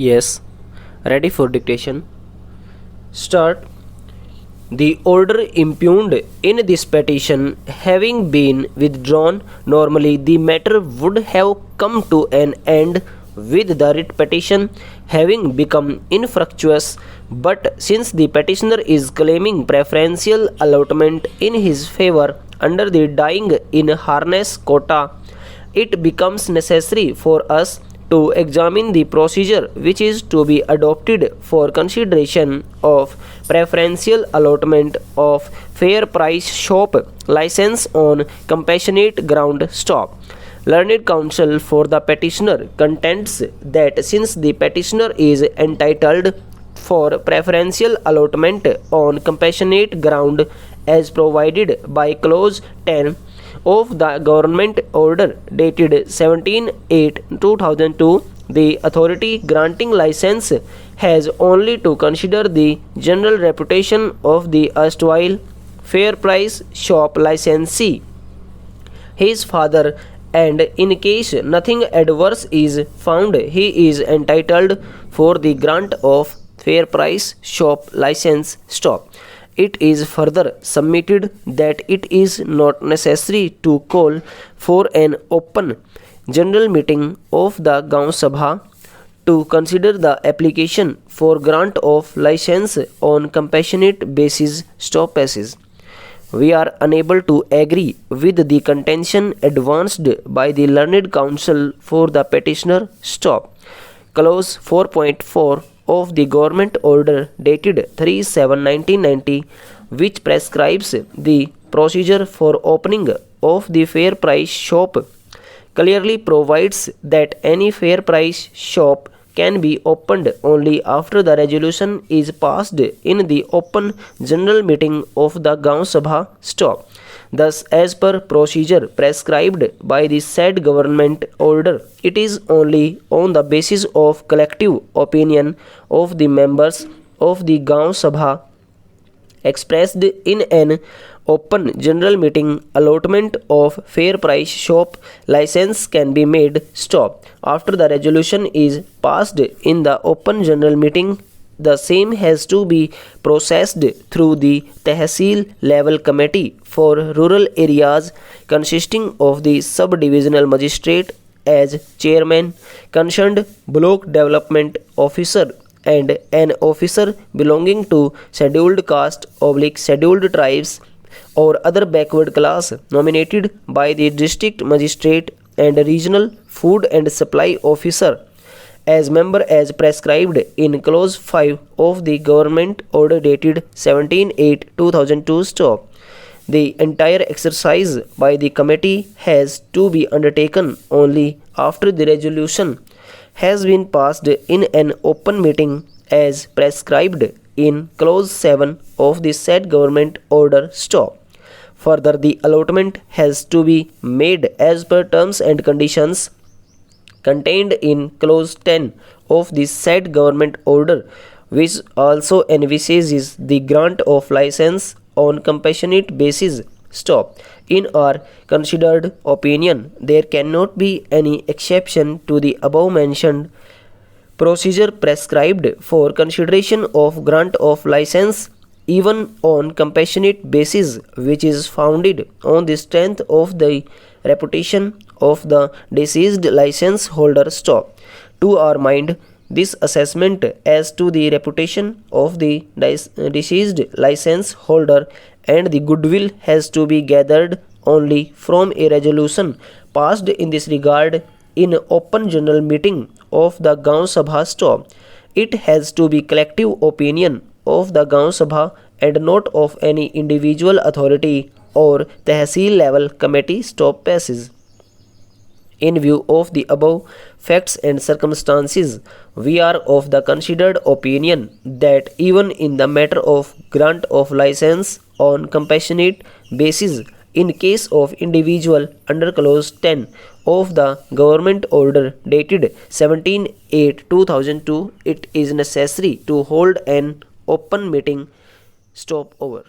Yes, ready for dictation. Start. The order impugned in this petition having been withdrawn, normally the matter would have come to an end with the writ petition having become infructuous, but since the petitioner is claiming preferential allotment in his favor under the dying in harness quota, it becomes necessary for us to examine the procedure which is to be adopted for consideration of preferential allotment of fair price shop license on compassionate ground. Stop. Learned counsel for the petitioner contends that since the petitioner is entitled for preferential allotment on compassionate ground as provided by clause 10 of the government order dated 17/8/2002, the authority granting license has only to consider the general reputation of the erstwhile fair price shop licensee, his father, and in case nothing adverse is found, he is entitled for the grant of fair price shop license. Stop. It is further submitted that it is not necessary to call for an open general meeting of the Gaon Sabha to consider the application for grant of license on compassionate basis. Stop passes. We are unable to agree with the contention advanced by the learned counsel for the petitioner. Stop. Clause 4.4 of the government order dated 3/7/1990, which prescribes the procedure for opening of the fair price shop, clearly provides that any fair price shop can be opened only after the resolution is passed in the open general meeting of the Gaon Sabha. Stop. Thus, as per procedure prescribed by the said government order, it is only on the basis of collective opinion of the members of the Gaon Sabha expressed in an open general meeting allotment of fair price shop license can be made. Stop. After the resolution is passed in the open general meeting, the same has to be processed through the Tehsil level committee for rural areas, consisting of the sub-divisional magistrate as chairman, concerned block development officer, and an officer belonging to scheduled caste/scheduled tribes or other backward class nominated by the district magistrate and regional food and supply officer as member as prescribed in clause 5 of the government order dated 17/8/2002. Stop. The entire exercise by the committee has to be undertaken only after the resolution has been passed in an open meeting as prescribed in clause 7 of the said government order. Stop. Further, the allotment has to be made as per terms and conditions contained in clause 10 of the said government order, which also envisages the grant of license on compassionate basis. Stop. In our considered opinion, there cannot be any exception to the above mentioned procedure prescribed for consideration of grant of license even on compassionate basis, which is founded on the strength of the reputation of the deceased license holder. Stop. To our mind, this assessment as to the reputation of the deceased license holder and the goodwill has to be gathered only from a resolution passed in this regard in open general meeting of the Gaon Sabha. Stop. It has to be collective opinion of the Gaon Sabha and not of any individual authority or Tehsil level committee. Stop passes. In view of the above facts and circumstances, we are of the considered opinion that even in the matter of grant of license on compassionate basis in case of individual under clause 10 of the government order dated 17/8/2002, it is necessary to hold an open meeting. Stop over.